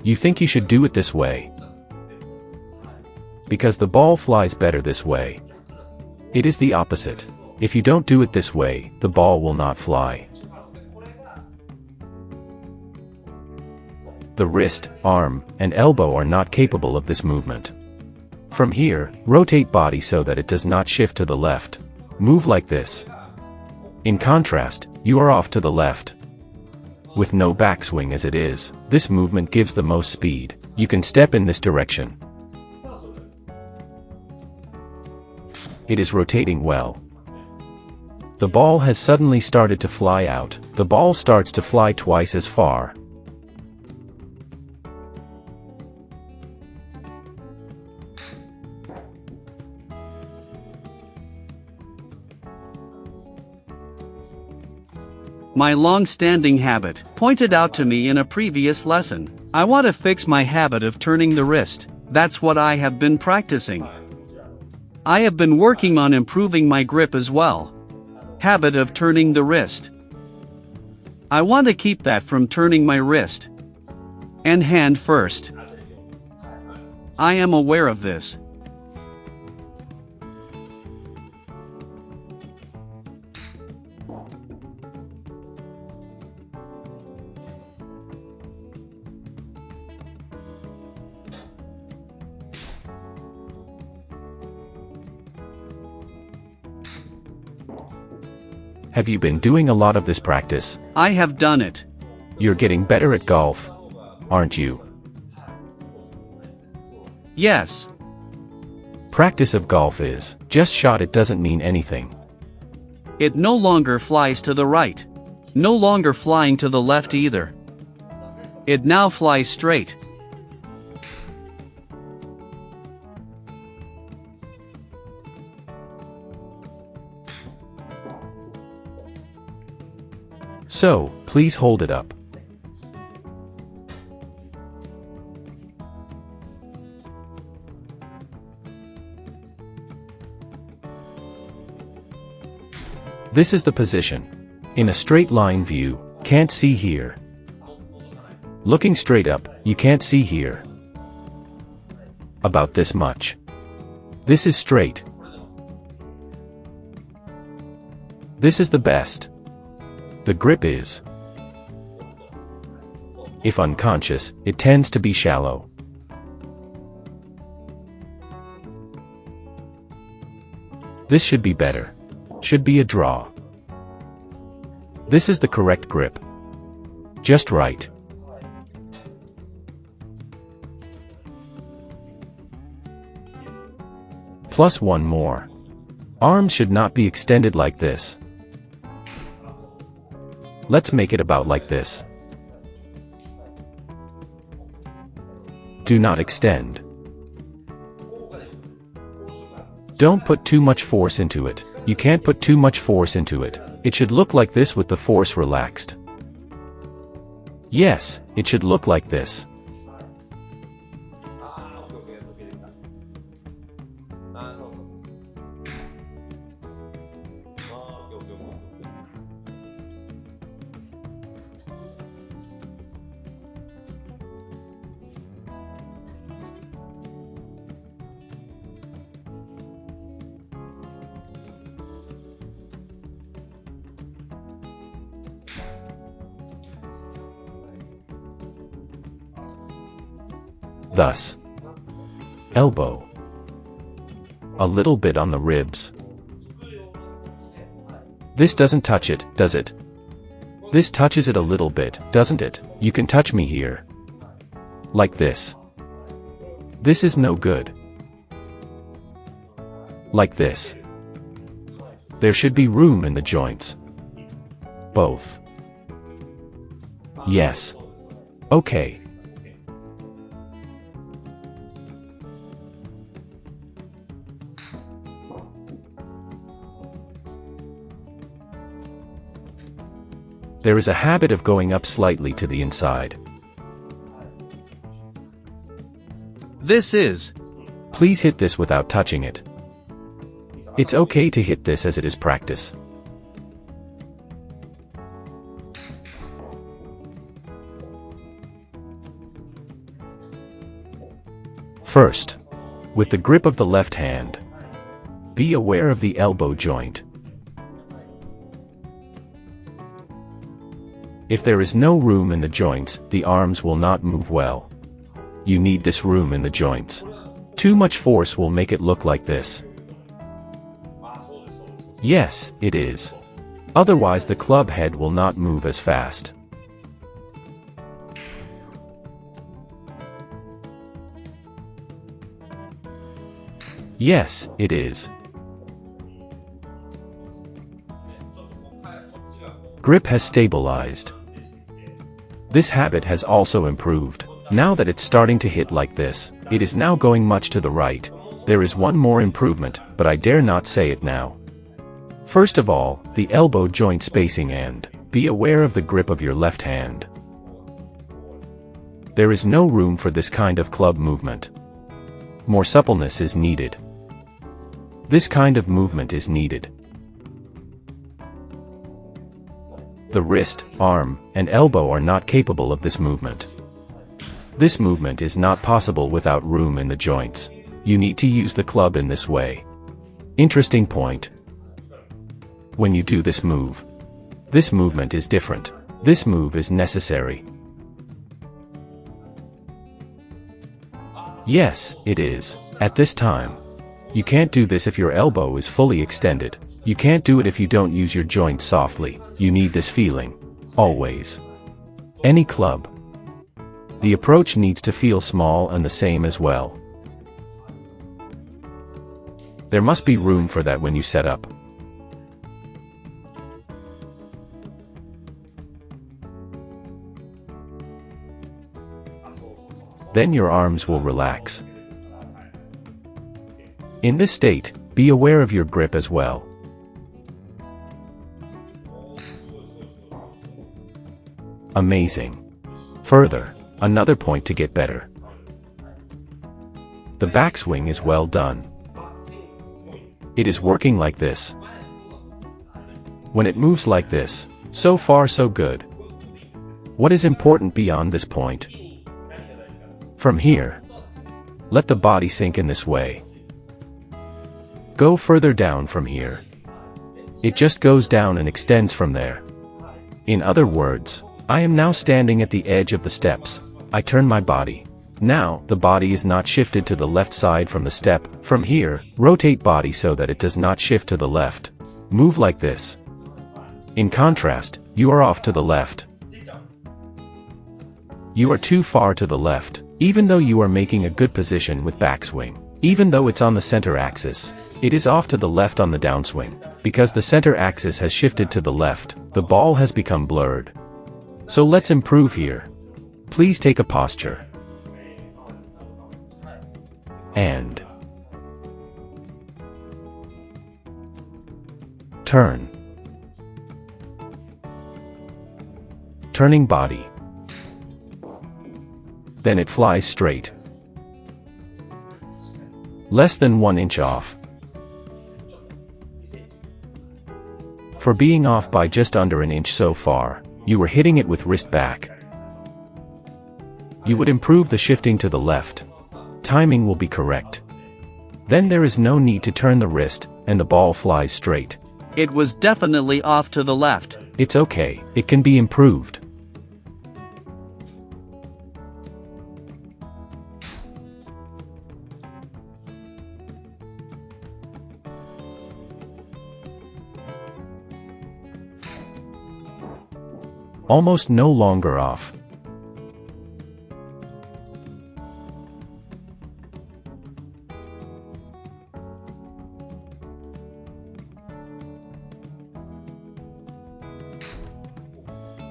You think you should do it this way, because the ball flies better this way. It is the opposite. If you don't do it this way, the ball will not fly. The wrist, arm, and elbow are not capable of this movement. From here, rotate body so that it does not shift to the left. Move like this. In contrast, you are off to the left. With no backswing as it is, this movement gives the most speed. You can step in this direction. It is rotating well. The ball has suddenly started to fly out. The ball starts to fly twice as far. My long-standing habit, pointed out to me in a previous lesson. I want to fix my habit of turning the wrist. That's what I have been practicing. I have been working on improving my grip as well. Habit of turning the wrist. I want to keep that from turning my wrist and hand first. I am aware of this. Have you been doing a lot of this practice? I have done it. You're getting better at golf, aren't you? Yes. Practice of golf is just shot. It doesn't mean anything. It no longer flies to the right. No longer flying to the left either. It now flies straight. So, please hold it up. This is the position. In a straight line view, can't see here. Looking straight up, you can't see here. About this much. This is straight. This is the best. The grip is. If unconscious, it tends to be shallow. This should be better. Should be a draw. This is the correct grip. Just right. Plus one more. Arms should not be extended like this. Let's make it about like this. Do not extend. Don't put too much force into it. You can't put too much force into it. It should look like this with the force relaxed. Yes, it should look like this. Thus. Elbow. A little bit on the ribs. This doesn't touch it, does it? This touches it a little bit, doesn't it? You can touch me here. Like this. This is no good. Like this. There should be room in the joints. Both. Yes. Okay. There is a habit of going up slightly to the inside. This is. Please hit this without touching it. It's okay to hit this as it is practice. First, with the grip of the left hand, be aware of the elbow joint. If there is no room in the joints, the arms will not move well. You need this room in the joints. Too much force will make it look like this. Yes, it is. Otherwise the club head will not move as fast. Yes, it is. Grip has stabilized. This habit has also improved. Now that it's starting to hit like this, it is now going much to the right. There is one more improvement, but I dare not say it now. First of all, the elbow joint spacing, and be aware of the grip of your left hand. There is no room for this kind of club movement. More suppleness is needed. This kind of movement is needed. The wrist, arm, and elbow are not capable of this movement. This movement is not possible without room in the joints. You need to use the club in this way. Interesting point. When you do this movement is different. This move is necessary. Yes, it is. At this time, you can't do this if your elbow is fully extended. You can't do it if you don't use your joints softly. You need this feeling. Always. Any club. The approach needs to feel small and the same as well. There must be room for that when you set up. Then your arms will relax. In this state, be aware of your grip as well. Amazing. Further, another point to get better. The backswing is well done. It is working like this. When it moves like this, so far so good. What is important beyond this point? From here, let the body sink in this way. Go further down from here. It just goes down and extends from there. In other words, I am now standing at the edge of the steps. I turn my body. Now, the body is not shifted to the left side from the step. From here, rotate body so that it does not shift to the left. Move like this. In contrast, you are off to the left. You are too far to the left, even though you are making a good position with backswing. Even though it's on the center axis, it is off to the left on the downswing. Because the center axis has shifted to the left, the ball has become blurred. So let's improve here. Please take a posture. And turn. Turning body. Then it flies straight. Less than 1 inch off. For being off by just under an inch so far, you were hitting it with wrist back. You would improve the shifting to the left. Timing will be correct. Then there is no need to turn the wrist, and the ball flies straight. It was definitely off to the left. It's okay, it can be improved. Almost no longer off.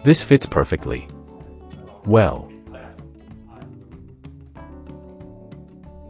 This fits perfectly. Well.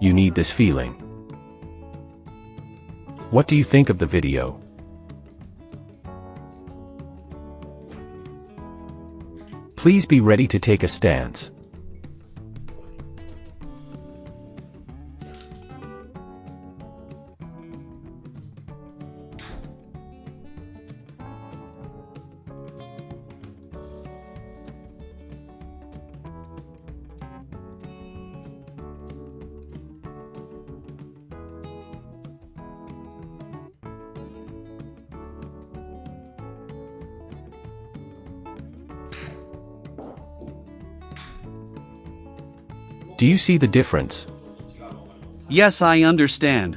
You need this feeling. What do you think of the video? Please be ready to take a stance. Do you see the difference? Yes, I understand.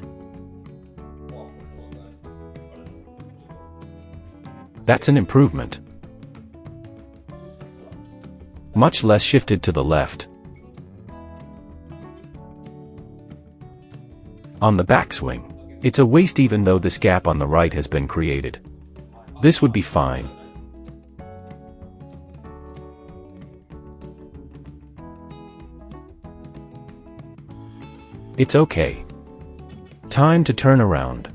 That's an improvement. Much less shifted to the left. On the backswing, it's a waste even though this gap on the right has been created. This would be fine. It's okay. Time to turn around.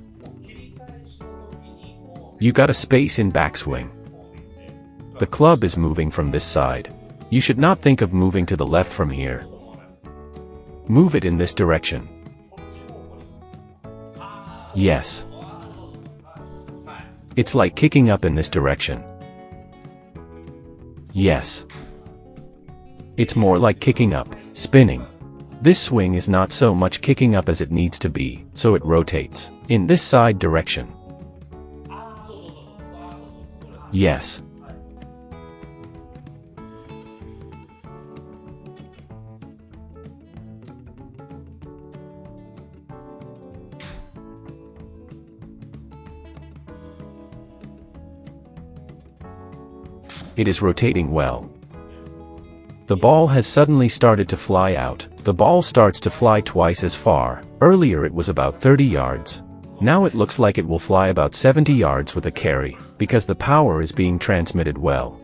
You got a space in backswing. The club is moving from this side. You should not think of moving to the left from here. Move it in this direction. Yes. It's like kicking up in this direction. Yes. It's more like kicking up, spinning. This swing is not so much kicking up as it needs to be, so it rotates in this side direction. Yes. It is rotating well. The ball has suddenly started to fly out. The ball starts to fly twice as far. Earlier it was about 30 yards. Now it looks like it will fly about 70 yards with a carry, because the power is being transmitted well.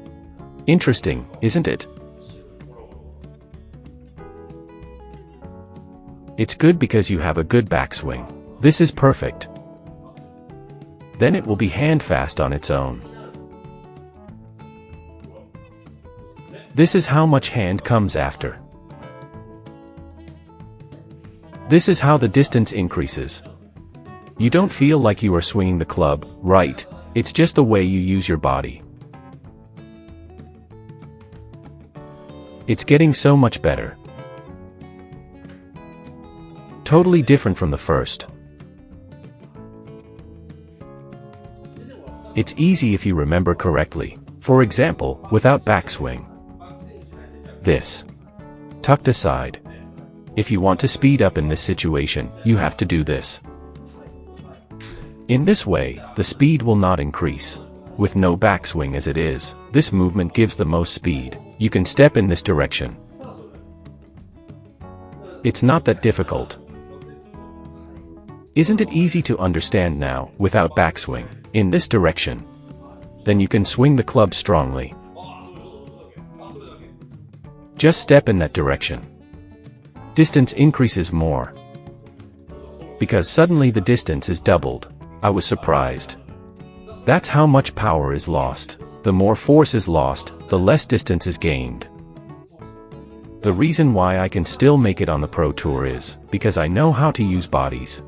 Interesting, isn't it? It's good because you have a good backswing. This is perfect. Then it will be handfast on its own. This is how much hand comes after. This is how the distance increases. You don't feel like you are swinging the club, right? It's just the way you use your body. It's getting so much better. Totally different from the first. It's easy if you remember correctly. For example, without backswing. This. Tucked aside. If you want to speed up in this situation, you have to do this. In this way, the speed will not increase. With no backswing as it is, this movement gives the most speed. You can step in this direction. It's not that difficult. Isn't it easy to understand now, without backswing, in this direction? Then you can swing the club strongly. Just step in that direction. Distance increases more. Because suddenly the distance is doubled. I was surprised. That's how much power is lost. The more force is lost, the less distance is gained. The reason why I can still make it on the Pro Tour is because I know how to use bodies.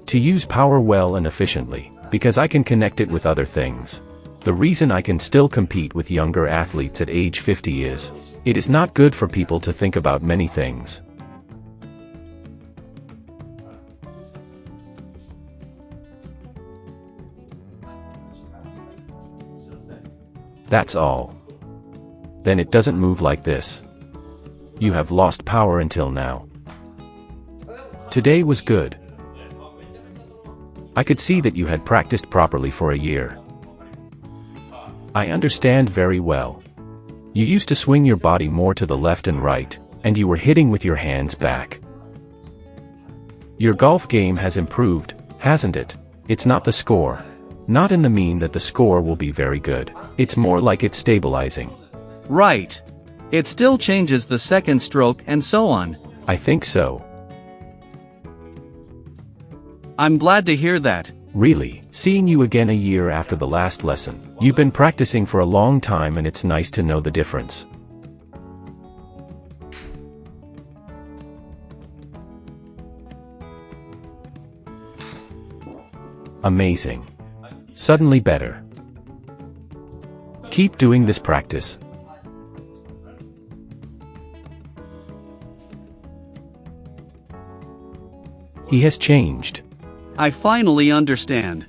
To use power well and efficiently, because I can connect it with other things. The reason I can still compete with younger athletes at age 50 is, it is not good for people to think about many things. That's all. Then it doesn't move like this. You have lost power until now. Today was good. I could see that you had practiced properly for a year. I understand very well. You used to swing your body more to the left and right, and you were hitting with your hands back. Your golf game has improved, hasn't it? It's not the score. Not in the mean that the score will be very good. It's more like it's stabilizing. Right. It still changes the second stroke and so on. I think so. I'm glad to hear that. Really, seeing you again a year after the last lesson. You've been practicing for a long time and it's nice to know the difference. Amazing. Suddenly better. Keep doing this practice. He has changed. I finally understand.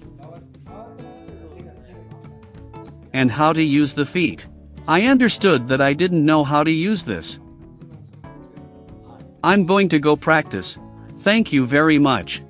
And how to use the feet. I understood that I didn't know how to use this. I'm going to go practice. Thank you very much.